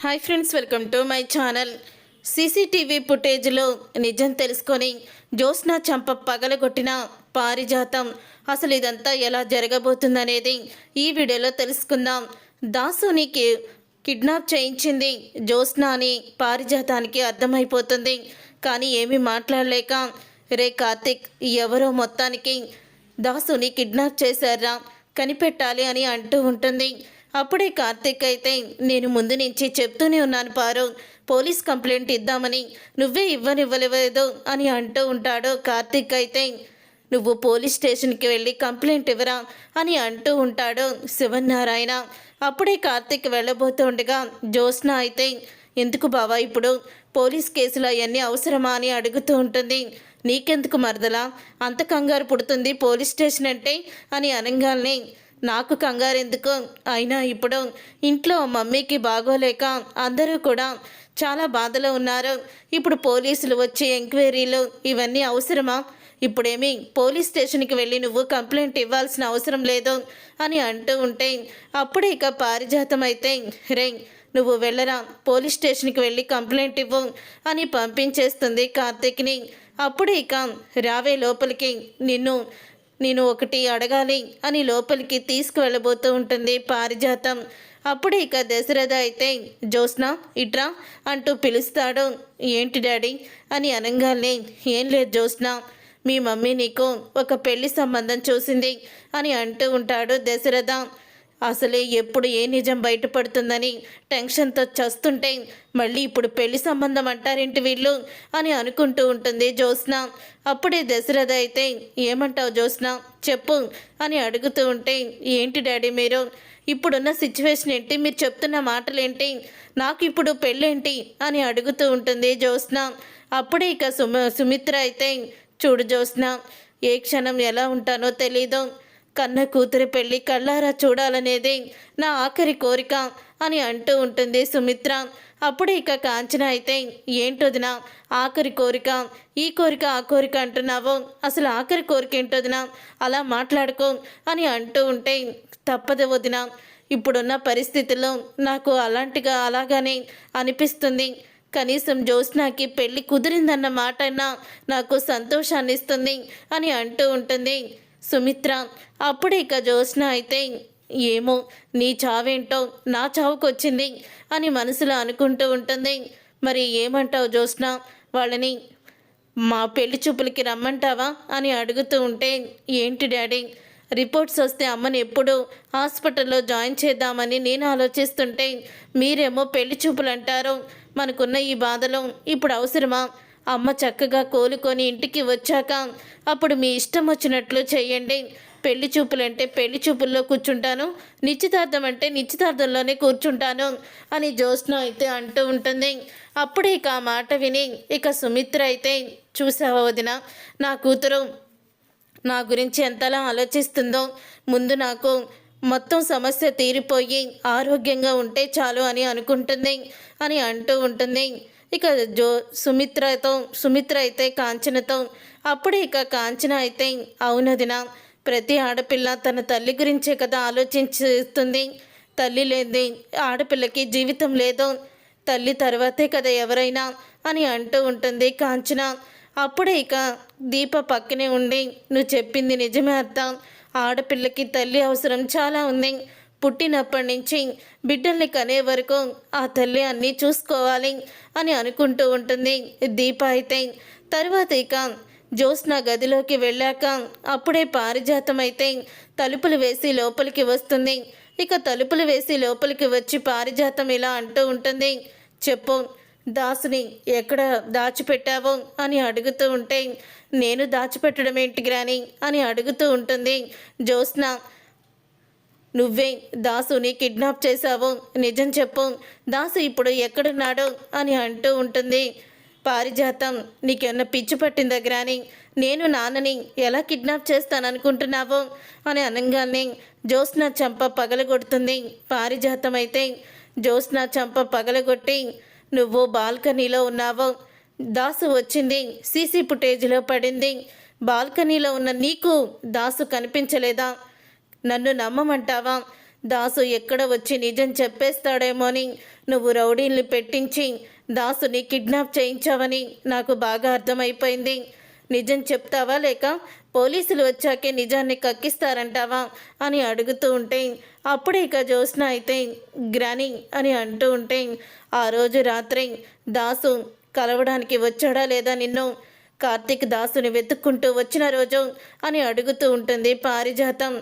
Hi friends, welcome to my channel. CCTV ఫుటేజ్లో నిజం తెలుసుకొని జ్యోత్స్న చంప పగలగొట్టిన పారిజాతం. అసలు ఇదంతా ఎలా జరగబోతుందనేది ఈ వీడియోలో తెలుసుకుందాం. దాసునికి కిడ్నాప్ చేయించింది జ్యోత్స్న అని పారిజాతానికి అర్థమైపోతుంది. కానీ ఏమీ మాట్లాడలేక, రే కార్తిక్, ఎవరో మొత్తానికి దాసుని కిడ్నాప్ చేశారా, కనిపెట్టాలి అని అంటూ ఉంటుంది. అప్పుడే కార్తిక్ అయితే, నేను ముందు నుంచి చెప్తూనే ఉన్నాను పారు, పోలీస్ కంప్లైంట్ ఇద్దామని, నువ్వే ఇవ్వనివ్వలేదు అని అంటూ ఉంటాడు. కార్తిక్ అయితే, నువ్వు పోలీస్ స్టేషన్కి వెళ్ళి కంప్లైంట్ ఇవ్వరా అని అంటూ ఉంటాడు శివనారాయణ. అప్పుడే కార్తిక్ వెళ్ళబోతుండగా జ్యోత్స్న అయితే, ఎందుకు బావా ఇప్పుడు పోలీస్ కేసులు అవన్నీ అవసరమా అని అడుగుతూ ఉంటుంది. నీకెందుకు మరదలా అంత కంగారు పుడుతుంది పోలీస్ స్టేషన్ అంటే అని అనగానే, నాకు కంగారు ఎందుకు, అయినా ఇప్పుడు ఇంట్లో మమ్మీకి బాగోలేక అందరూ కూడా చాలా బాధలో ఉన్నారు. ఇప్పుడు పోలీసులు వచ్చి ఎంక్వైరీలు ఇవన్నీ అవసరమా, ఇప్పుడేమి పోలీస్ స్టేషన్కి వెళ్ళి నువ్వు కంప్లైంట్ ఇవ్వాల్సిన అవసరం లేదు అని అంటూ ఉంటే, అప్పుడే ఇక పారిజాతం అయితే, రే నువ్వు వెళ్ళరా, పోలీస్ స్టేషన్కి వెళ్ళి కంప్లైంట్ ఇవ్వు అని పంపించేస్తుంది కార్తీక్ని. అప్పుడు ఇక రావే లోపలికి, నేను ఒకటి అడగాలి అని లోపలికి తీసుకువెళ్ళబోతూ ఉంటుంది పారిజాతం. అప్పుడు ఇక దశరథ అయితే, జ్యోత్స్న ఇట్రా అంటూ పిలుస్తాడు. ఏంటి డాడీ అని అనగానే, ఏం లేదు జ్యోత్స్న, మీ మమ్మీ నీకు ఒక పెళ్లి సంబంధం చూసింది అని అంటూ ఉంటాడు దశరథ. అసలే ఎప్పుడు ఏ నిజం బయటపడుతుందని టెన్షన్తో చస్తుంటే మళ్ళీ ఇప్పుడు పెళ్లి సంబంధం అంటారేంటి వీళ్ళు అని అనుకుంటూ ఉంటుంది జ్యోత్స్న. అప్పుడే దశరథ అయితే, ఏమంటావు జ్యోత్స్న చెప్పు అని అడుగుతూ ఉంటే, ఏంటి డాడీ మీరు ఇప్పుడున్న సిచ్యువేషన్ ఏంటి, మీరు చెప్తున్న మాటలేంటి, నాకు ఇప్పుడు పెళ్ళేంటి అని అడుగుతూ ఉంటుంది జ్యోత్స్న. అప్పుడే ఇక సుమిత్ర అయితే, చూడు జ్యోత్స్న, ఏ క్షణం ఎలా ఉంటానో తెలీదు, కన్న కూతురి పెళ్ళి కళ్ళారా చూడాలనేది నా ఆఖరి కోరిక అని అంటూ ఉంటుంది సుమిత్ర. అప్పుడు ఇక కాంచన అయితే, ఏంటొదినా ఆఖరి కోరిక, ఈ కోరిక ఆ కోరిక అంటున్నావు, అసలు ఆఖరి కోరిక ఏంటొదినా, అలా మాట్లాడుకో అని అంటూ ఉంటే, తప్పదు వదినా, ఇప్పుడున్న పరిస్థితుల్లో నాకు అలాగానే అనిపిస్తుంది, కనీసం జ్యోత్స్నకి పెళ్ళి కుదిరిందన్న మాట అయినా నాకు సంతోషాన్ని ఇస్తుంది అని అంటూ ఉంటుంది సుమిత్ర. అప్పుడు ఇక జ్యోత్స్న అయితే, ఏమో నీ చావేంటో నా చావుకు వచ్చింది అని మనసులో అనుకుంటూ ఉంటుంది. మరి ఏమంటావు జ్యోత్స్న, వాళ్ళని మా పెళ్లి చూపులకి రమ్మంటావా అని అడుగుతూ ఉంటే, ఏంటి డాడీ, రిపోర్ట్స్ వస్తే అమ్మని ఎప్పుడు హాస్పిటల్లో జాయిన్ చేద్దామని నేను ఆలోచిస్తుంటే మీరేమో పెళ్లి చూపులు అంటారు, మనకున్న ఈ బాధలో ఇప్పుడు అవసరమా, అమ్మ చక్కగా కోలుకొని ఇంటికి వచ్చాక అప్పుడు మీ ఇష్టం వచ్చినట్లు చేయండి, పెళ్లి చూపులంటే పెళ్లి చూపుల్లో కూర్చుంటాను, నిశ్చితార్థం అంటే నిశ్చితార్థంలోనే కూర్చుంటాను అని జ్యోత్స్న అయితే అంటూ ఉంటుంది. అప్పుడే ఇక ఆ మాట విని ఇక సుమిత్ర అయితే, చూసావా వదిన, నా కూతురు నా గురించి ఎంతలా ఆలోచిస్తుందో, ముందు నాకు మొత్తం సమస్య తీరిపోయి ఆరోగ్యంగా ఉంటే చాలు అని అనుకుంటుంది అని అంటూ ఉంటుంది. ఇక సుమిత్ర అయితే కాంచనతో, అప్పుడే ఇక కాంచన అయితే, అవునదినా, ప్రతి ఆడపిల్ల తన తల్లి గురించే కదా ఆలోచిస్తుంది, తల్లి లేని ఆడపిల్లకి జీవితం లేదు, తల్లి తర్వాతే కదా ఎవరైనా అని అంటూ ఉంటుంది కాంచన. అప్పుడే ఇక దీప పక్కనే ఉండి, నువ్వు చెప్పింది నిజమే అత్త, ఆడపిల్లకి తల్లి అవసరం చాలా ఉంది, పుట్టినప్పటి నుంచి బిడ్డల్ని కనే వరకు ఆ తల్లి అన్నీ చూసుకోవాలి అని అనుకుంటూ ఉంటుంది దీప అయితే. తర్వాత ఇక జ్యోత్స్న గదిలోకి వెళ్ళాక అప్పుడే పారిజాతం అయితే తలుపులు వేసి లోపలికి వస్తుంది. ఇక తలుపులు వేసి లోపలికి వచ్చి పారిజాతం ఇలా అంటూ ఉంటుంది, చెప్పు దాసుని ఎక్కడ దాచిపెట్టావో అని అడుగుతూ ఉంటే, నేను దాచిపెట్టడం ఏంటి గ్రాని అని అడుగుతూ ఉంటుంది జ్యోత్స్న. నువ్వే దాసుని కిడ్నాప్ చేశావు, నిజం చెప్పు, దాసు ఇప్పుడు ఎక్కడున్నాడు అని అంటూ ఉంటుంది పారిజాతం. నీకేమన్నా పిచ్చి పట్టిందా గ్రాని, నేను నాన్నని ఎలా కిడ్నాప్ చేస్తాననుకుంటున్నావు అని అనగానే జ్యోత్స్న చంప పగలగొడుతుంది పారిజాతం అయితే. జ్యోత్స్న చంప పగలగొట్టి, నువ్వు బాల్కనీలో ఉన్నావు, దాసు వచ్చింది సీసీ ఫుటేజ్లో పడింది, బాల్కనీలో ఉన్న నీకు దాసు కనిపించలేదా, నన్ను నమ్మమంటావా, దాసు ఎక్కడ వచ్చి నిజం చెప్పేస్తాడేమో అని నువ్వు రౌడీల్ని పెట్టించి దాసుని కిడ్నాప్ చేయించావని నాకు బాగా అర్థమైపోయింది. నిజం చెప్తావా లేక పోలీసులు వచ్చాకే నిజాన్ని కక్కిస్తారంటావా అని అడుగుతూ ఉంటే అప్పుడే ఇక జ్యోత్స్న అయితే గ్రాని అని అంటూ ఉంటే ఆ రోజు రాత్రి దాసు కలవడానికి వచ్చాడా లేదా నిన్ను? కార్తీక్ దాసుని వెతుక్కుంటూ వచ్చిన రోజు అని అడుగుతూ ఉంటుంది పారిజాతం.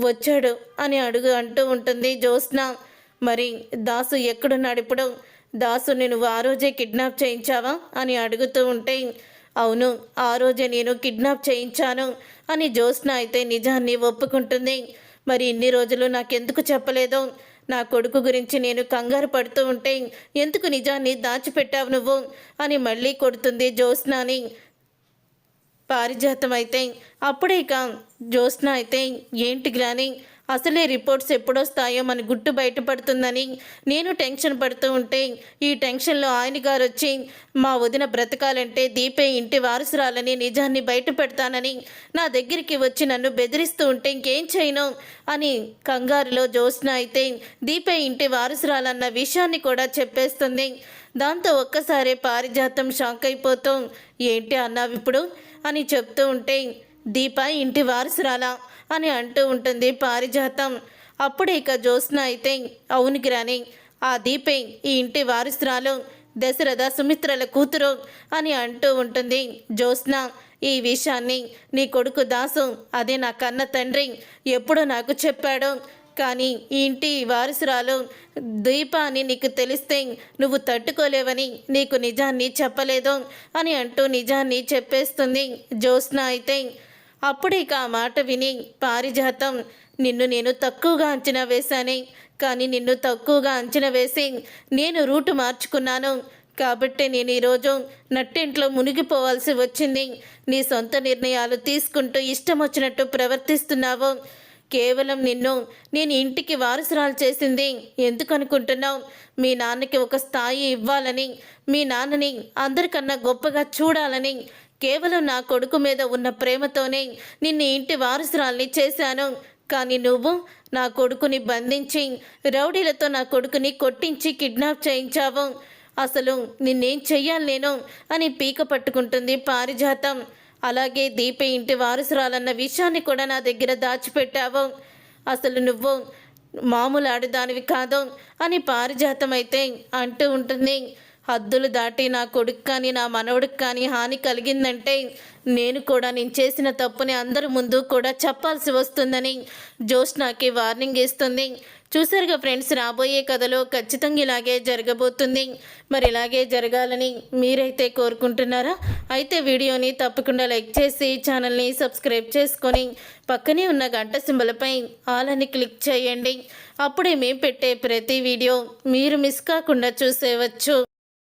వచ్చాడు అని అంటూ ఉంటుంది జ్యోత్స్న. మరి దాసు ఎక్కడున్నాడు ఇప్పుడు? దాసుని నువ్వు ఆ రోజే కిడ్నాప్ చేయించావా అని అడుగుతూ ఉంటే అవును, ఆ రోజే నేను కిడ్నాప్ చేయించాను అని జ్యోత్స్న అయితే నిజాన్ని ఒప్పుకుంటుంది. మరి ఇన్ని రోజులు నాకెందుకు చెప్పలేదు? నా కొడుకు గురించి నేను కంగారు పడుతూ ఉంటే ఎందుకు నిజాన్ని దాచిపెట్టావు నువ్వు అని మళ్ళీ కొడుతుంది జ్యోత్స్నని. పారిజాతం అయితే అప్పుడే ఇక జ్యోత్స్న అయితే ఏంటి గ్రాని, అసలే రిపోర్ట్స్ ఎప్పుడొస్తాయో మన గుట్టు బయటపడుతుందని నేను టెన్షన్ పడుతూ ఉంటే ఈ టెన్షన్లో ఆయన గారు వచ్చి మా వదిన బ్రతకాలంటే దీపే ఇంటి వారసురాలని నిజాన్ని బయట పెడతానని నా దగ్గరికి వచ్చి నన్ను బెదిరిస్తూ ఉంటే ఇంకేం చేయను అని కంగారులో జ్యోత్స్న అయితే దీపే ఇంటి వారసురాలన్న విషయాన్ని కూడా చెప్పేస్తుంది. దాంతో ఒక్కసారి పారిజాతం షాక్ అయిపోతూ ఏంటి అన్నావు ఇప్పుడు అని చెప్తూ ఉంటే దీప ఇంటి వారసురాలా అని అంటూ ఉంటుంది పారిజాతం. అప్పుడే ఇక జ్యోత్స్న అయితే అవును గ్రాని, ఆ దీపే ఈ ఇంటి వారసురాలు, దశరథ సుమిత్రల కూతురు అని అంటూ ఉంటుంది జ్యోత్స్న. ఈ విషయాన్ని నీ కొడుకు దాసు, అదే నా కన్న తండ్రి ఎప్పుడో నాకు చెప్పాడు. కానీ ఈ ఇంటి వారసురాలు దీప అని నీకు తెలిస్తే నువ్వు తట్టుకోలేవని నీకు నిజాన్ని చెప్పలేదు అని అంటూ నిజాన్ని చెప్పేస్తుంది జ్యోత్స్న అయితే. అప్పుడు ఇక ఆ మాట విని పారిజాతం నిన్ను నేను తక్కువగా అంచనా వేశానే, కానీ నిన్ను తక్కువగా అంచనా వేసి నేను రూటు మార్చుకున్నాను కాబట్టి నేను ఈరోజు నట్టింట్లో మునిగిపోవాల్సి వచ్చింది. నీ సొంత నిర్ణయాలు తీసుకుంటూ ఇష్టం వచ్చినట్టు ప్రవర్తిస్తున్నావు. కేవలం నిన్ను నేను ఇంటికి వారసురాలు చేసింది ఎందుకు అనుకుంటున్నావు? మీ నాన్నకి ఒక స్థాయి ఇవ్వాలని, మీ నాన్నని అందరికన్నా గొప్పగా చూడాలని, కేవలం నా కొడుకు మీద ఉన్న ప్రేమతోనే నిన్ను ఇంటి వారసురాల్ని చేశాను. కానీ నువ్వు నా కొడుకుని బంధించి రౌడీలతో నా కొడుకుని కొట్టించి కిడ్నాప్ చేయించావు. అసలు నిన్నేం చెయ్యాలి నేను అని పీక పట్టుకుంటుంది పారిజాతం. అలాగే దీప ఇంటి వారసురాలన్న విషయాన్ని కూడా నా దగ్గర దాచిపెట్టావు. అసలు నువ్వు మామూలు ఆడదానివి కాదు అని పారిజాతం అయితే అంటూ ఉంటుంది. హద్దులు దాటి నా కొడుకు కానీ నా మనవడికి కానీ హాని కలిగిందంటే నేను చేసిన తప్పుని అందరి ముందు కూడా చెప్పాల్సి వస్తుందని జ్యోత్స్నకి వార్నింగ్ ఇస్తుంది. చూసారుగా ఫ్రెండ్స్, రాబోయే కథలో ఖచ్చితంగా ఇలాగే జరగబోతుంది. మరి ఇలాగే జరగాలని మీరైతే కోరుకుంటున్నారా? అయితే వీడియోని తప్పకుండా లైక్ చేసి ఛానల్ని సబ్స్క్రైబ్ చేసుకొని పక్కనే ఉన్న గంట సింబల్పై ఆల్ అని క్లిక్ చేయండి. అప్పుడే మేము పెట్టే ప్రతి వీడియో మీరు మిస్ కాకుండా చూసేవచ్చు.